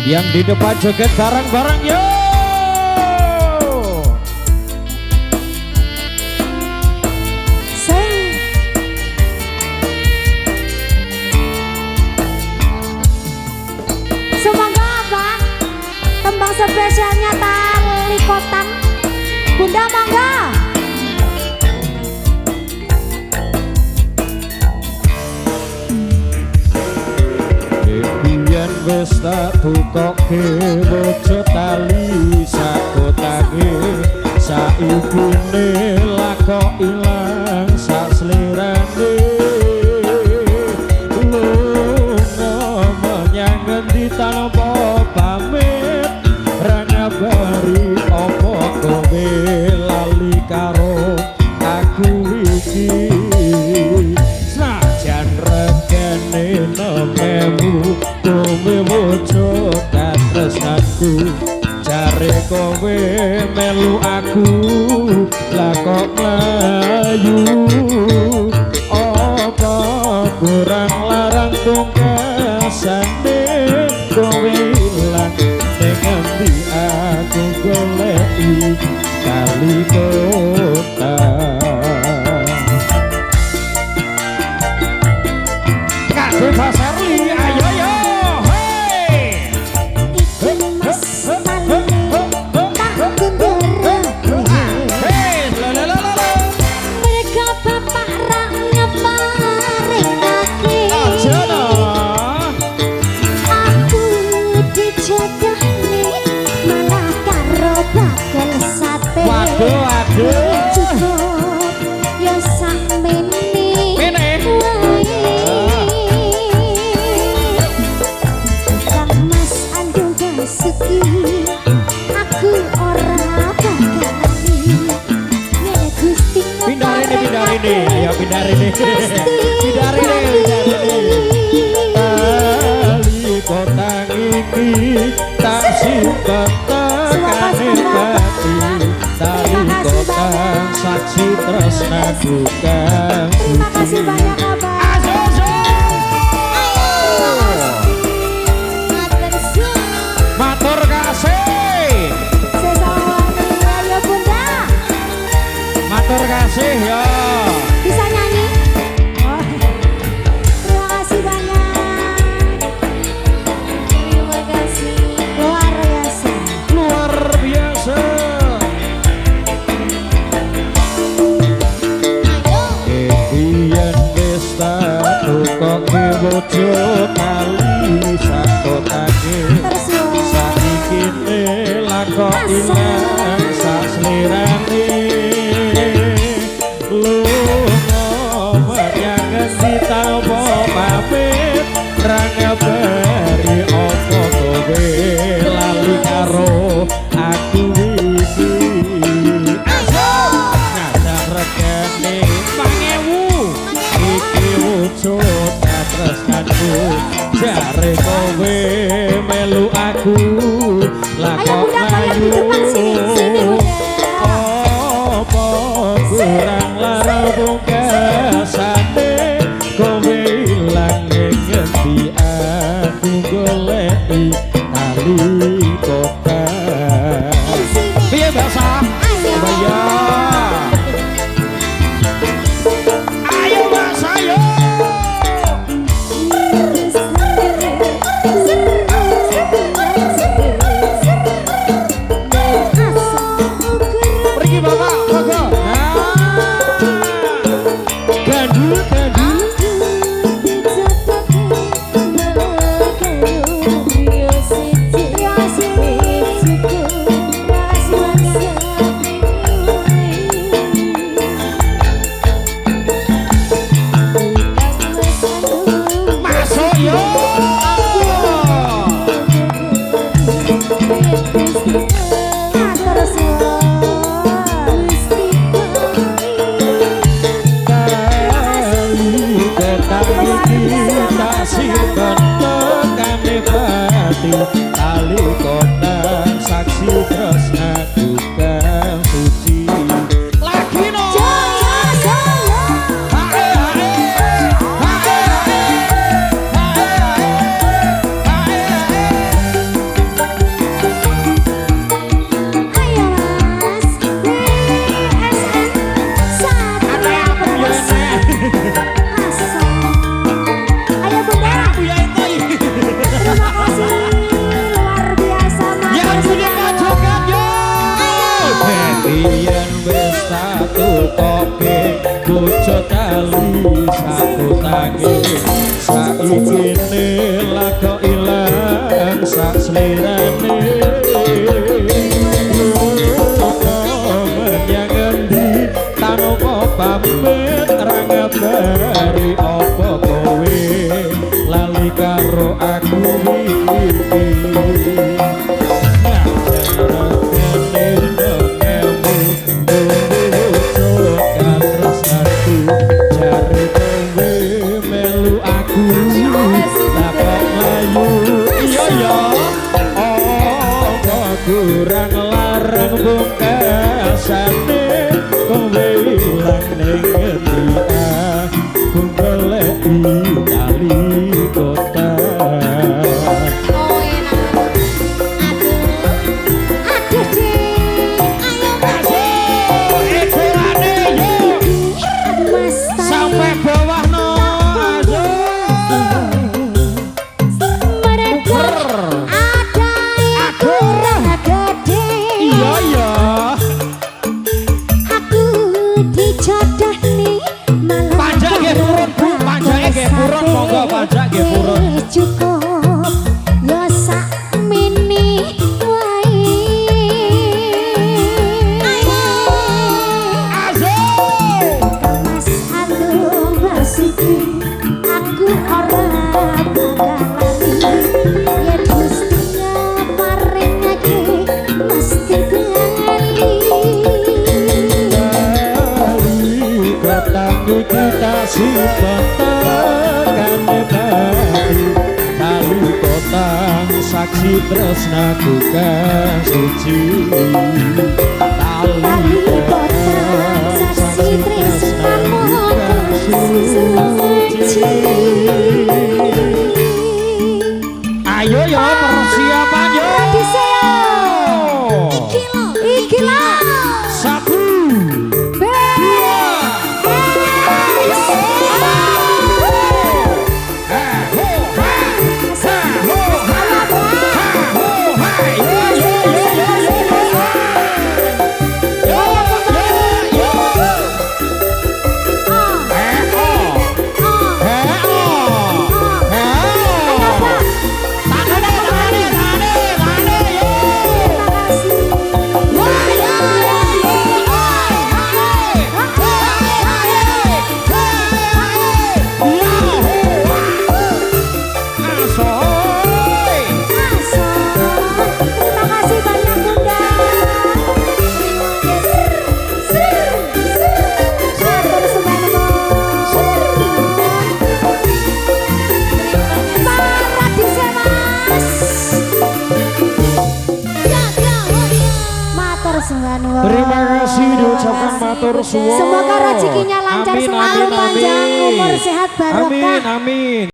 Yang di depan joget bareng-bareng yo. Semoga apa? Tembang spesialnya Tali Kotang. Bunda mangga. Yen wis tak bukoke bojo tali sakotake saibune lakok ilang sak slirane lunga menyang ngendi tanpa pamit ra ngabari apa kowe lali karo aku iki sajan regane nememu kowe bojo katresnanku jare kowe melu aku lah kok mlayu apa kurang larang pungkasane kowe ilang ning endi aku goleki kali kota Kade Baserli ayo yo ayo pindah ini Tali Kotang iki tak simpen tekane hati Tali Kotang saksi tresnaku kang suci matur kasih matur kasih ya bisa nyanyi? Oh. Terima kasih banyak. Terima kasih. Luar biasa. Luar biasa. Kehian desta tukoke bojo kali sakotake saikine lakok ilang sak slirane tanpa pamit ra ngabari apa kowe lali karo aku iki ngadang regane 5.000 iki wujud katresnanku jare kowe melu aku lakok layu apa kurang larang pungkasane kowe ilang ngendi aku goleki Tali Kota piye basa ayo ayo basa ayo pergi bapak monggo gandul bojo tali satu tangi saikine laga ilang sak slirane menyang endi tanpa pamit ra ngabari apa kowe lali karo aku iki kurang larang bungkasane kowe ilang ning ngendi aku goleki tali kota cukup ya sak mini wae Mas Alung Basuki aku ora bakalan yen Gustinya maringake mesti bali ketang kita simpen tali kotang saksi tresnaku kasuci tali kotang saksi tresnaku kasuci ayo ya persiapan yo iki lo satu terima kasih diucapkan matur suwun. Semoga rezekinya lancar selalu, panjang umur sehat barokah. Amin amin.